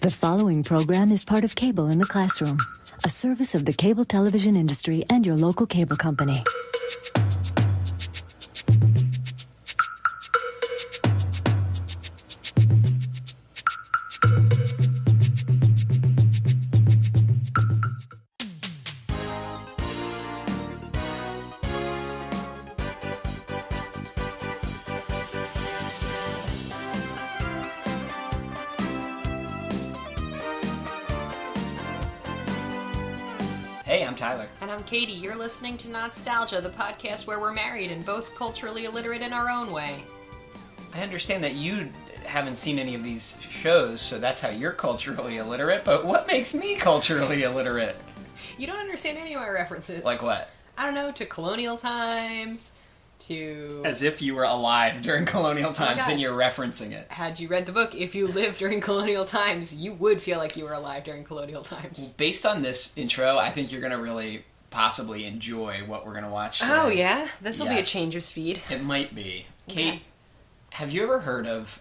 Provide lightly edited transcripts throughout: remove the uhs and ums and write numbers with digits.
The following program is part of Cable in the Classroom, a service of the cable television industry and your local cable company. Hey, I'm Tyler. And I'm Katie. You're listening to Not-Stalgia, the podcast where we're married and both culturally illiterate in our own way. I understand that you haven't seen any of these shows, so that's how you're culturally illiterate, but what makes me culturally illiterate? You don't understand any of my references. Like what? I don't know, to colonial times, to... As if you were alive during colonial times and you're referencing it. Had you read the book, if you lived during colonial times, you would feel like you were alive during colonial times. Well, based on this intro, I think you're going to really possibly enjoy what we're going to watch today. Oh, yeah? This will be a change of speed. It might be. Okay. Kate, have you ever heard of...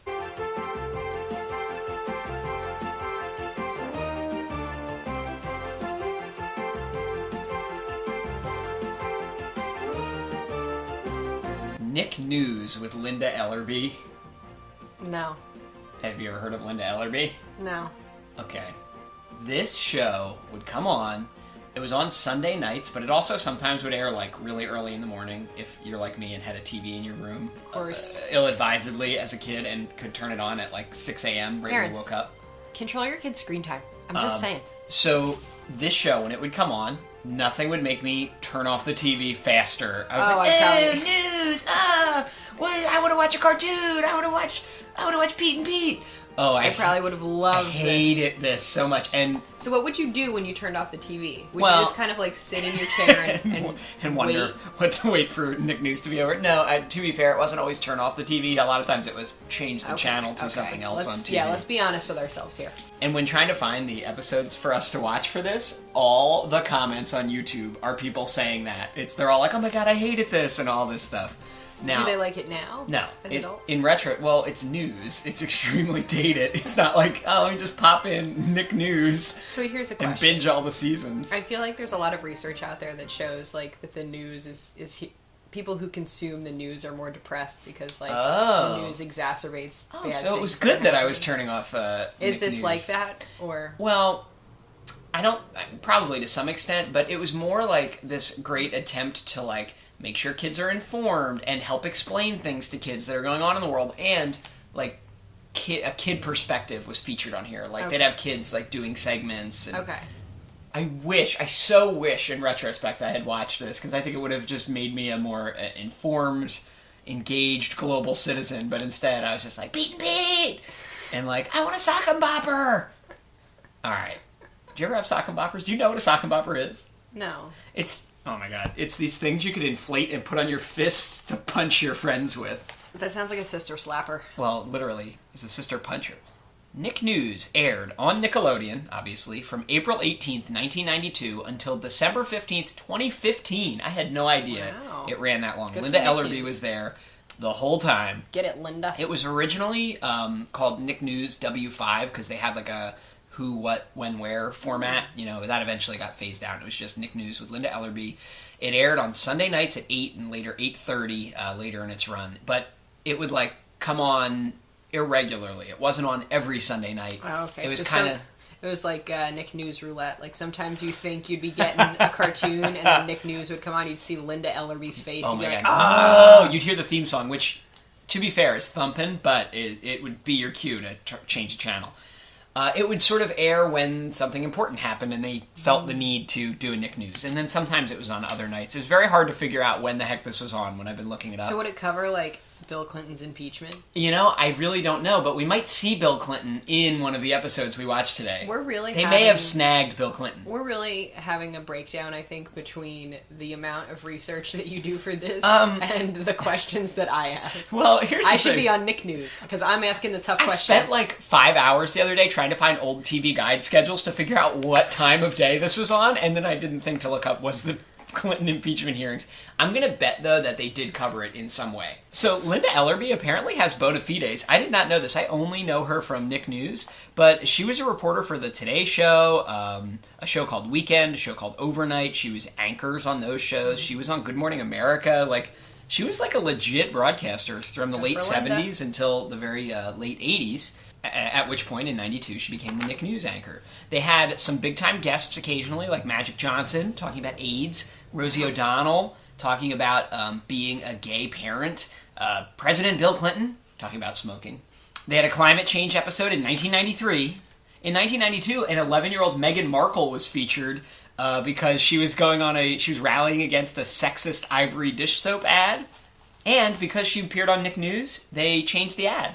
Nick News with Linda Ellerbee? No. Have you ever heard of Linda Ellerbee? No. Okay. This show would come on. It was on Sunday nights, but it also sometimes would air like really early in the morning if you're like me and had a TV in your room. Of course. Ill-advisedly as a kid and could turn it on at like 6 a.m. right when you woke up. Control your kid's screen time. I'm just saying. So this show, when it would come on, nothing would make me turn off the TV faster. I was like, news! I want to watch a cartoon! I want to watch Pete and Pete! Oh, I probably would have loved this. I hated this so much. And so what would you do when you turned off the TV? Would you just kind of like sit in your chair and wonder what to wait for Nick News to be over? No, to be fair, it wasn't always turn off the TV. A lot of times it was change the channel to something else on TV. Yeah, let's be honest with ourselves here. And when trying to find the episodes for us to watch for this, all the comments on YouTube are people saying that. They're all like, oh my god, I hated this, and all this stuff. Now, do they like it now? No. As adults? In retro, well, it's news. It's extremely dated. It's not like, oh, let me just pop in Nick News. So here's a question. And binge all the seasons. I feel like there's a lot of research out there that shows like that the news is people who consume the news are more depressed because like the news exacerbates bad things. So it was good that I was turning off Is Nick this News. like that? Or well, I don't, probably to some extent, but it was more like this great attempt to like make sure kids are informed and help explain things to kids that are going on in the world, and like a kid perspective was featured on here. Like they'd have kids like doing segments. And I so wish in retrospect I had watched this, because I think it would have just made me a more informed, engaged global citizen. But instead I was just like, Pete and Pete! And like, I want a sock and bopper! Alright. Did you ever have sock and boppers? Do you know what a sock and bopper is? no. Oh my god. It's these things you could inflate and put on your fists to punch your friends with. That sounds like a sister slapper. Well, literally, it's a sister puncher. Nick News aired on Nickelodeon, obviously, from April 18th, 1992 until December 15th, 2015. I had no idea it ran that long. Good Linda for Nick Ellerbee News. was there the whole time. Get it, Linda. It was originally called Nick News W5 because they had like a who, what, when, where format. You know, that eventually got phased out. It was just Nick News with Linda Ellerbee. It aired on Sunday nights at 8 and later 8:30 later in its run. But it would like come on irregularly. It wasn't on every Sunday night. Oh, okay. It was kind of... It was like Nick News roulette. Like sometimes you think you'd be getting a cartoon and then Nick News would come on, you'd see Linda Ellerbee's face. Oh you'd my be god. Like, Oh! You'd hear the theme song, which, to be fair, is thumping, but it would be your cue to change the channel. It would sort of air when something important happened and they felt the need to do a Nick News. And then sometimes it was on other nights. It was very hard to figure out when the heck this was on when I've been looking it up. So would it cover, like, Bill Clinton's impeachment? You know, I really don't know, but we might see Bill Clinton in one of the episodes we watched today. They may have snagged Bill Clinton. We're really having a breakdown, I think, between the amount of research that you do for this and the questions that I ask. Well, here's the thing. I should be on Nick News, because I'm asking the tough questions. I spent like 5 hours the other day trying to find old TV guide schedules to figure out what time of day this was on, and then I didn't think to look up, was the Clinton impeachment hearings. I'm going to bet, though, that they did cover it in some way. So Linda Ellerbee apparently has bona fides. I did not know this. I only know her from Nick News, but she was a reporter for the Today Show, a show called Weekend, a show called Overnight. She was anchors on those shows. She was on Good Morning America. Like, she was like a legit broadcaster from the late 70s until the very late 80s. At which point, in 92, she became the Nick News anchor. They had some big-time guests occasionally, like Magic Johnson, talking about AIDS, Rosie O'Donnell, talking about being a gay parent, President Bill Clinton, talking about smoking. They had a climate change episode in 1993. In 1992, an 11-year-old Meghan Markle was featured because she was she was rallying against a sexist Ivory dish soap ad, and because she appeared on Nick News, they changed the ad.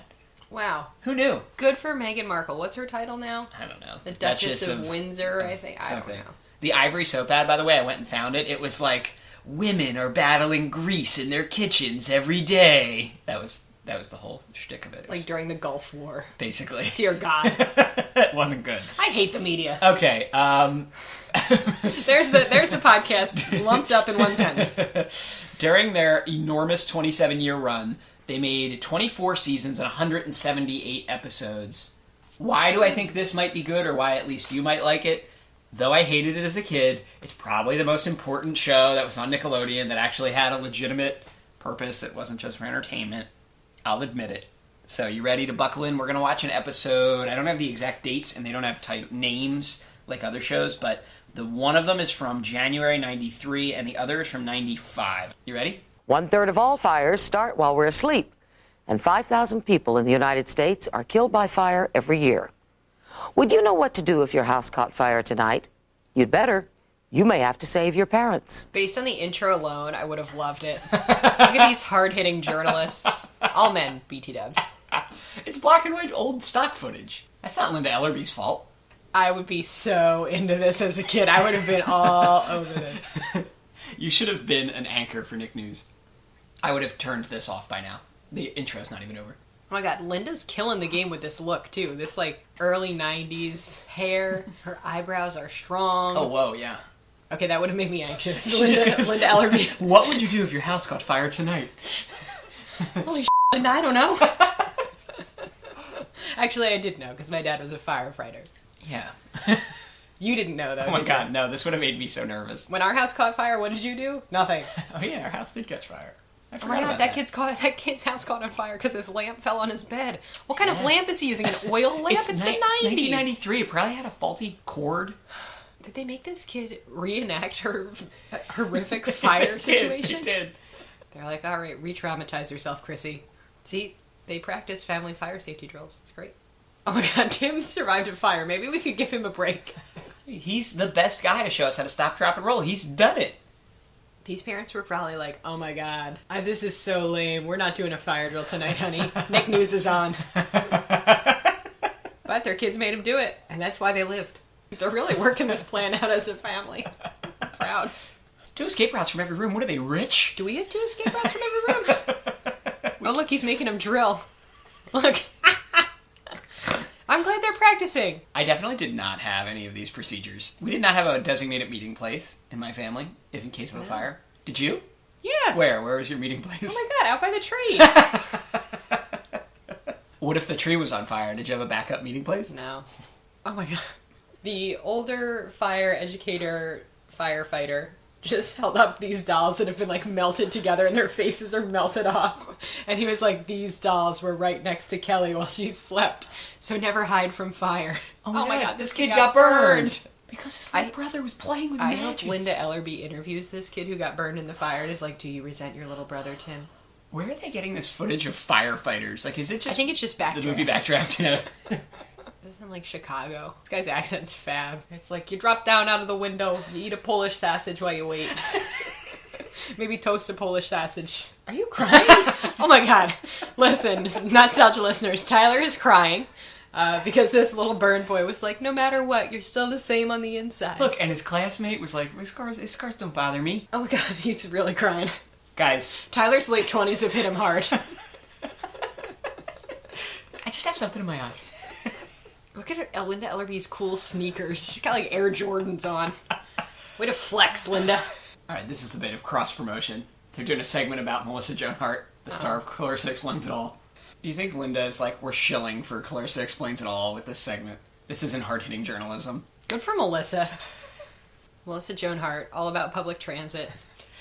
Wow. Who knew? Good for Meghan Markle. What's her title now? I don't know. The Duchess of Windsor, I think. I don't know. The Ivory soap ad, by the way, I went and found it. It was like, women are battling grease in their kitchens every day. That was the whole shtick of it. Like during the Gulf War. Basically. Dear God. It wasn't good. I hate the media. Okay. There's the podcast lumped up in one sentence. During their enormous 27-year run, they made 24 seasons and 178 episodes. Why do I think this might be good, or why at least you might like it? Though I hated it as a kid, it's probably the most important show that was on Nickelodeon that actually had a legitimate purpose that wasn't just for entertainment. I'll admit it. So you ready to buckle in? We're going to watch an episode. I don't have the exact dates, and they don't have names like other shows, but one of them is from January 93, and the other is from 95. You ready? 1/3 of all fires start while we're asleep, and 5,000 people in the United States are killed by fire every year. Would you know what to do if your house caught fire tonight? You'd better. You may have to save your parents. Based on the intro alone, I would have loved it. Look at these hard-hitting journalists. All men, BT dubs. It's black and white old stock footage. That's not Linda Ellerbee's fault. I would be so into this as a kid. I would have been all over this. You should have been an anchor for Nick News. I would have turned this off by now. The intro's not even over. Oh my god, Linda's killing the game with this look, too. This, like, early 90s hair. Her eyebrows are strong. Oh, whoa, yeah. Okay, that would have made me anxious. Linda Ellerbee. What would you do if your house caught fire tonight? Holy shit, Linda, I don't know. Actually, I did know, because my dad was a firefighter. Yeah. You didn't know, though. Oh my god, no, this would have made me so nervous. When our house caught fire, what did you do? Nothing. Oh yeah, our house did catch fire. Oh my god, that kid's house caught on fire because his lamp fell on his bed. What kind of lamp is he using? An oil lamp? It's the 90s. 1993. It probably had a faulty cord. Did they make this kid reenact her horrific fire situation? It did. They're like, all right, re-traumatize yourself, Chrissy. See, they practice family fire safety drills. It's great. Oh my god, Tim survived a fire. Maybe we could give him a break. He's the best guy to show us how to stop, drop, and roll. He's done it. These parents were probably like, oh my god, this is so lame. We're not doing a fire drill tonight, honey. Nick News is on. But their kids made them do it, and that's why they lived. They're really working this plan out as a family. I'm proud. 2 escape routes from every room. What are they, rich? Do we have 2 escape routes from every room? Oh, look, he's making them drill. Look. I'm glad they're practicing. I definitely did not have any of these procedures. We did not have a designated meeting place in my family, if in case of a fire. Did you? Yeah. Where? Where was your meeting place? Oh my god, out by the tree. What if the tree was on fire? Did you have a backup meeting place? No. Oh my god. The older fire educator firefighter just held up these dolls that have been like melted together and their faces are melted off. And he was like, these dolls were right next to Kelly while she slept. So never hide from fire. Oh my god, this kid got burned. Because his little brother was playing with matches. I hope Linda Ellerbee interviews this kid who got burned in the fire and is like, do you resent your little brother, Tim? Where are they getting this footage of firefighters? Like, is it just... I think it's just Backdraft. The movie Backdraft, yeah. This isn't like Chicago. This guy's accent's fab. It's like, you drop down out of the window, you eat a Polish sausage while you wait. Maybe toast a Polish sausage. Are you crying? Oh my god. Listen, Not-Stalgia listeners, Tyler is crying. Because this little burned boy was like, no matter what, you're still the same on the inside. Look, and his classmate was like, his scars don't bother me. Oh my god, he's really crying. Guys. Tyler's late 20s have hit him hard. I just have something in my eye. Look at Linda Ellerbee's cool sneakers. She's got like Air Jordans on. Way to flex, Linda. All right, this is a bit of cross-promotion. They're doing a segment about Melissa Joan Hart, the star of Clarissa Explains It All. Do you think Linda is like, we're shilling for Clarissa Explains It All with this segment? This isn't hard-hitting journalism. Good for Melissa. Melissa Joan Hart, all about public transit.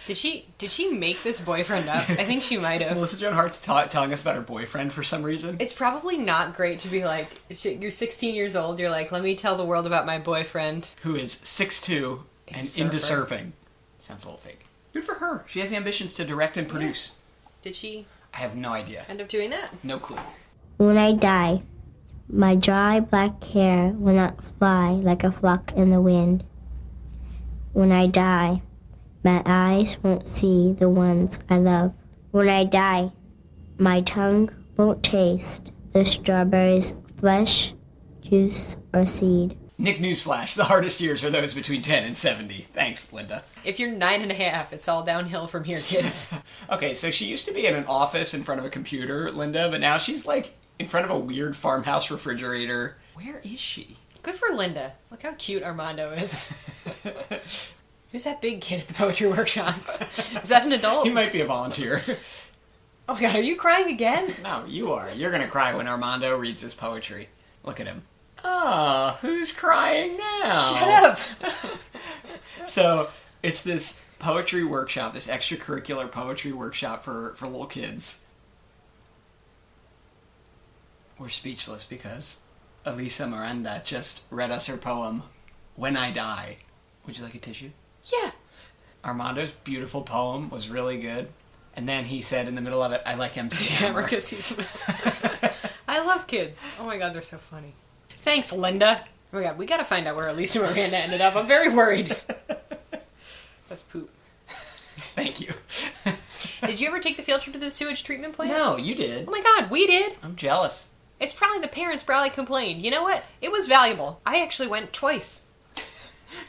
Did she make this boyfriend up? I think she might have. Melissa Joan Hart's telling us about her boyfriend for some reason. It's probably not great to be like, you're 16 years old, you're like, let me tell the world about my boyfriend. Who is 6'2" and into surfing. Sounds a little fake. Good for her. She has the ambitions to direct and produce. Yeah. Did she? I have no idea. End up doing that? No clue. When I die, my dry black hair will not fly like a flock in the wind. When I die, my eyes won't see the ones I love. When I die, my tongue won't taste the strawberry's flesh, juice, or seed. Nick Newsflash, the hardest years are those between 10 and 70. Thanks, Linda. If you're 9.5, it's all downhill from here, kids. Okay, so she used to be in an office in front of a computer, Linda, but now she's like in front of a weird farmhouse refrigerator. Where is she? Good for Linda. Look how cute Armando is. Who's that big kid at the poetry workshop? Is that an adult? He might be a volunteer. Oh my god, are you crying again? No, you are. You're gonna cry when Armando reads his poetry. Look at him. Ah, who's crying now? Shut up! So, it's this poetry workshop, this extracurricular poetry workshop for little kids. We're speechless because Elisa Miranda just read us her poem, When I Die. Would you like a tissue? Yeah. Armando's beautiful poem was really good. And then he said in the middle of it, I like MC Hammer. Because he's... I love kids. Oh my god, they're so funny. Thanks, Linda. Oh my god, we gotta find out where Elisa Miranda ended up. I'm very worried. That's poop. Thank you. Did you ever take the field trip to the sewage treatment plant? No, you did. Oh my god, we did. I'm jealous. It's probably the parents probably complained. You know what? It was valuable. I actually went twice.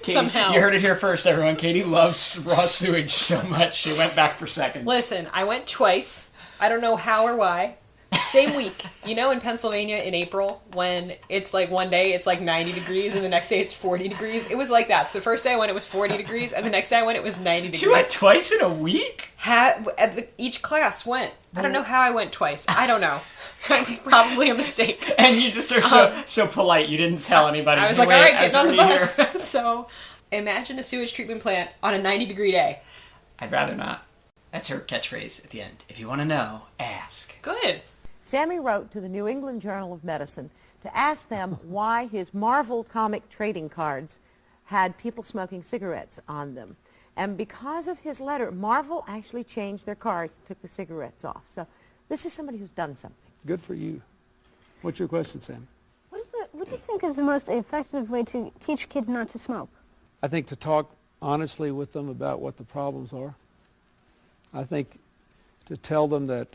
Katie, Somehow. You heard it here first, everyone. Katie loves raw sewage so much, she went back for seconds. Listen, I went twice. I don't know how or why. Same week. You know in Pennsylvania in April when it's like one day it's like 90 degrees and the next day it's 40 degrees? It was like that. So the first day I went it was 40 degrees and the next day I went it was 90 degrees. You went twice in a week? Each class went. I don't know how I went twice. I don't know. It was probably a mistake. And you just are so polite. You didn't tell anybody. I was like, all right, get on the bus. So imagine a sewage treatment plant on a 90-degree day. I'd rather not. That's her catchphrase at the end. If you want to know, ask. Good. Sammy wrote to the New England Journal of Medicine to ask them why his Marvel comic trading cards had people smoking cigarettes on them. And because of his letter, Marvel actually changed their cards, took the cigarettes off. So this is somebody who's done something. Good for you. What's your question, Sam? What do you think is the most effective way to teach kids not to smoke? I think to talk honestly with them about what the problems are. I think to tell them that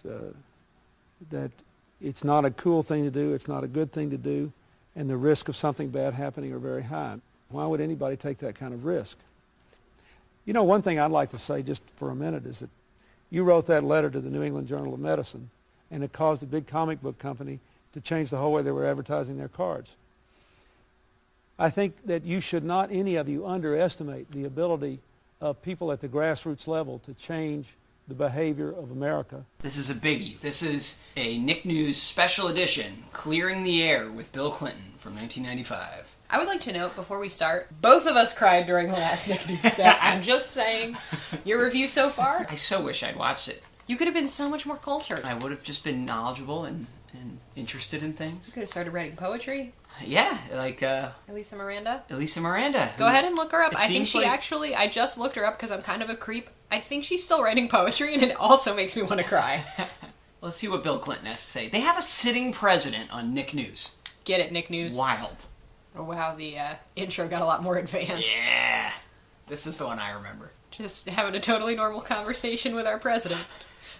that it's not a cool thing to do, it's not a good thing to do, and the risk of something bad happening are very high. Why would anybody take that kind of risk? You know, one thing I'd like to say just for a minute is that you wrote that letter to the New England Journal of Medicine, and it caused a big comic book company to change the whole way they were advertising their cards. I think that you should not, any of you, underestimate the ability of people at the grassroots level to change the behavior of America. This is a biggie. This is a Nick News special edition, Clearing the Air with Bill Clinton from 1995. I would like to note before we start, both of us cried during the last Nick News set. I'm just saying. Your review so far? I so wish I'd watched it. You could have been so much more cultured. I would have just been knowledgeable and interested in things. You could have started writing poetry. Yeah, like Elisa Miranda. Elisa Miranda. Go ahead and look her up. I think seems she like- actually, I just looked her up because I'm kind of a creep. I think she's still writing poetry and it also makes me want to cry. Let's see what Bill Clinton has to say. They have a sitting president on Nick News. Get it, Nick News. Wild. Oh wow, the intro got a lot more advanced. Yeah. This is the one I remember. Just having a totally normal conversation with our president.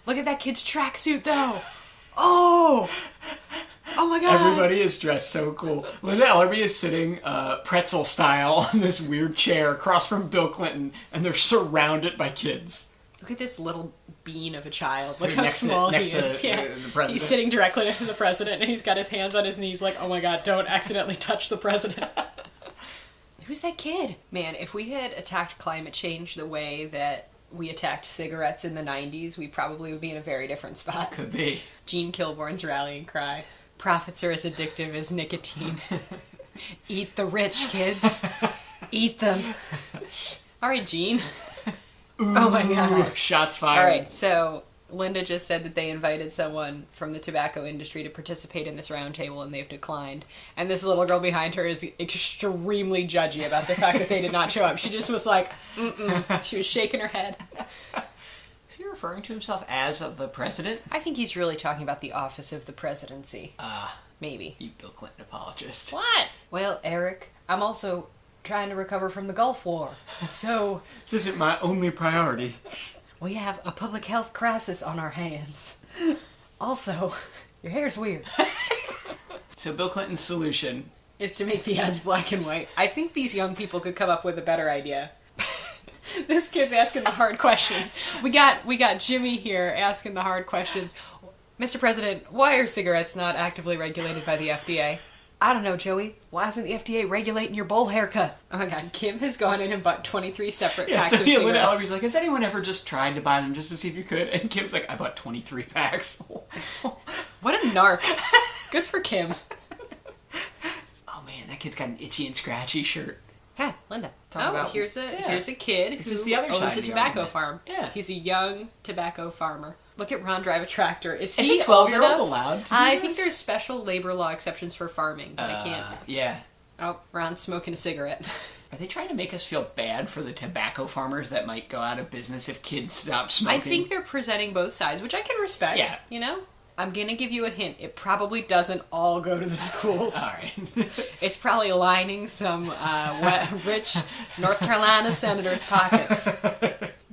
Look at that kid's tracksuit though. Oh! Oh my god! Everybody is dressed so cool. Linda Ellerbee is sitting pretzel style on this weird chair across from Bill Clinton, and they're surrounded by kids. Look at this little bean of a child. Look Who how next to- small he next to is. the Yeah. president. He's sitting directly next to the president, and he's got his hands on his knees like, oh my god, don't accidentally touch the president. Who's that kid? Man, if we had attacked climate change the way that we attacked cigarettes in the 90s, we probably would be in a very different spot. Could be. Gene Kilborn's rallying cry. Profits are as addictive as nicotine. Eat the rich, kids. Eat them. All right, Gene. Ooh, oh my god. Shots fired. All right, so Linda just said that they invited someone from the tobacco industry to participate in this roundtable, and they've declined. And this little girl behind her is extremely judgy about the fact that they did not show up. She just was like, mm-mm. She was shaking her head. Is he referring to himself as the president? I think he's really talking about the office of the presidency. Maybe. You Bill Clinton apologist. What? Well, Eric, I'm also trying to recover from the Gulf War. So... This isn't my only priority. We have a public health crisis on our hands. Also, your hair's weird. So Bill Clinton's solution is to make the ads black and white. I think these young people could come up with a better idea. This kid's asking the hard questions. We got Jimmy here asking the hard questions. Mr. President, why are cigarettes not actively regulated by the FDA? I don't know, Joey. Why isn't the FDA regulating your bowl haircut? Oh my god, Kim has gone in and bought 23 separate packs of cigarettes. Linda Ellerbee's like, has anyone ever just tried to buy them just to see if you could? And Kim's like, I bought 23 packs. What a narc. Good for Kim. Oh man, that kid's got an itchy and scratchy shirt. Yeah, Linda. Here's a kid This who is the other side owns a of the tobacco argument. farm. Yeah. He's a young tobacco farmer. Look at Ron drive a tractor. Is Is he a old 12-year-old enough? allowed to I do think this? there's special labor law exceptions for farming, but I can't. Yeah. Oh, Ron's smoking a cigarette. Are they trying to make us feel bad for the tobacco farmers that might go out of business if kids stop smoking? I think they're presenting both sides, which I can respect. Yeah. You know? I'm gonna give you a hint. It probably doesn't all go to the schools. All right. It's probably lining some rich North Carolina senators' pockets.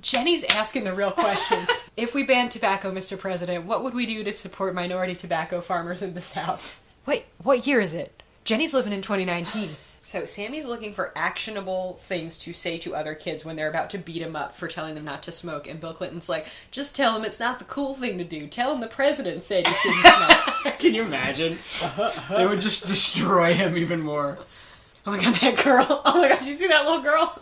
Jenny's asking the real questions. If we banned tobacco, Mr. President, what would we do to support minority tobacco farmers in the South? Wait, what year is it? Jenny's living in 2019. So Sammy's looking for actionable things to say to other kids when they're about to beat him up for telling them not to smoke. And Bill Clinton's like, just tell them it's not the cool thing to do. Tell them the president said you shouldn't smoke. Can you imagine? They would just destroy him even more. Oh my god, that girl. Oh my god, did you see that little girl?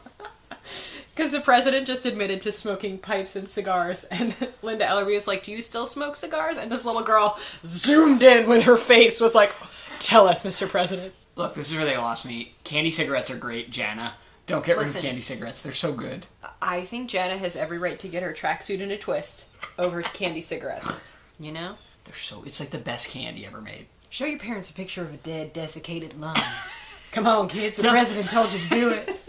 Because the president just admitted to smoking pipes and cigars. And Linda Ellerbee is like, do you still smoke cigars? And this little girl zoomed in with her face, was like, tell us, Mr. President. Look, this is where they lost me. Candy cigarettes are great, Jana. Don't get rid of Listen. candy cigarettes. They're so good. I think Jana has every right to get her tracksuit in a twist over candy cigarettes. You know? It's like the best candy ever made. Show your parents a picture of a dead, desiccated lung. Come on, kids. The president told you to do it.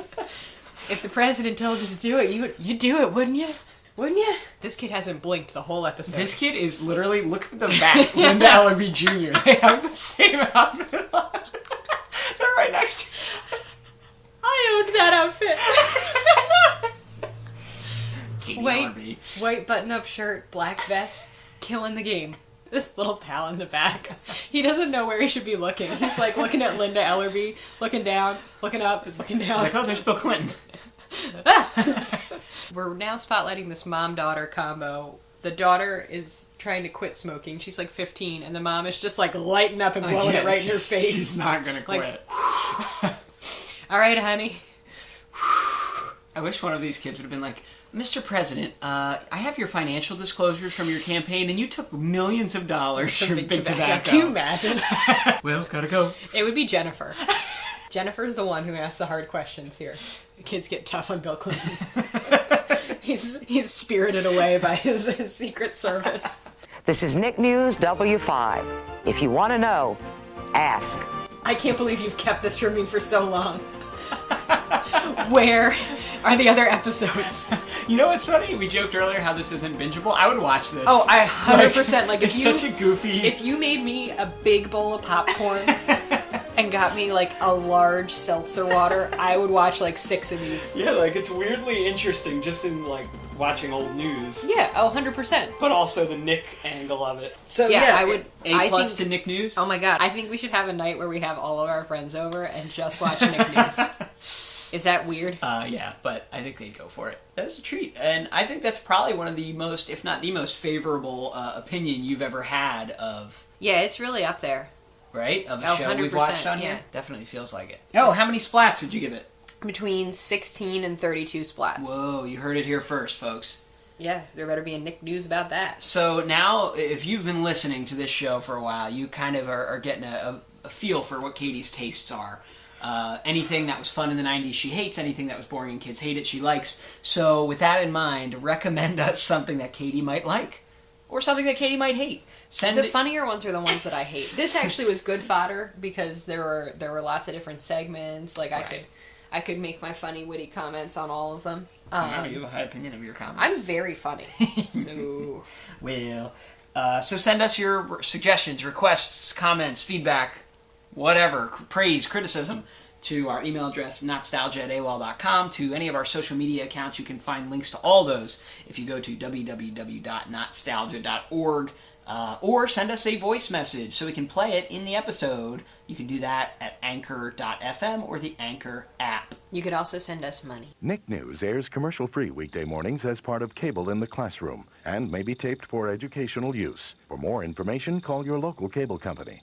If the president told you to do it, you'd do it, wouldn't you? Wouldn't you? This kid hasn't blinked the whole episode. This kid is literally, look at the back. Linda Ellerbee Jr. They have the same outfit on. They're right next to each other. I owned that outfit. Katie Ellerbee. White button-up shirt, black vest, killing the game. This little pal in the back. He doesn't know where he should be looking. He's like looking at Linda Ellerbee, looking down, looking up, looking down. He's like, oh, there's Bill Clinton. We're now spotlighting this mom-daughter combo. The daughter is trying to quit smoking. She's like 15, and the mom is just like lighting up and blowing it right in her face. She's not gonna quit. All right, honey. I wish one of these kids would have been like, Mr. President, I have your financial disclosures from your campaign, and you took millions of dollars from Big Tobacco. Can you imagine? Well, gotta go. It would be Jennifer. Jennifer's the one who asks the hard questions here. The kids get tough on Bill Clinton. He's spirited away by his Secret Service. This is Nick News W5. If you want to know, ask. I can't believe you've kept this from me for so long. Where are the other episodes? You know what's funny? We joked earlier how this isn't bingeable. I would watch this. Oh, I 100%. Like, if it's you, such a goofy... If you made me a big bowl of popcorn and got me, like, a large seltzer water, I would watch, like, 6 of these. Yeah, like, it's weirdly interesting just in, like, watching old news. Yeah, 100%. But also the Nick angle of it. So, Yeah, yeah, I would- A I plus think- to Nick News? Oh my god, I think we should have a night where we have all of our friends over and just watch Nick News. Is that weird? Yeah, but I think they'd go for it. That was a treat. And I think that's probably one of the most, if not the most favorable opinion you've ever had of... Yeah, it's really up there. Right? Of a Oh, show we've 100%, watched on yeah. here? Definitely feels like it. Oh, how many splats would you give it? between 16 and 32 splats. Whoa, you heard it here first, folks. Yeah, there better be a Nick news about that. So now, if you've been listening to this show for a while, you kind of are getting a feel for what Katie's tastes are. Anything that was fun in the 90s, she hates. Anything that was boring and kids hate it, she likes. So with that in mind, recommend us something that Katie might like, or something that Katie might hate. The funnier ones are the ones that I hate. This actually was good fodder because there were lots of different segments. Like I could make my funny, witty comments on all of them. You have a high opinion of your comments. I'm very funny. So well, so send us your suggestions, requests, comments, feedback, whatever, praise, criticism, to our email address, notstalgia@aol.com, to any of our social media accounts. You can find links to all those if you go to www.notstalgia.org, or send us a voice message so we can play it in the episode. You can do that at anchor.fm or the Anchor app. You could also send us money. Nick News airs commercial-free weekday mornings as part of Cable in the Classroom and may be taped for educational use. For more information, call your local cable company.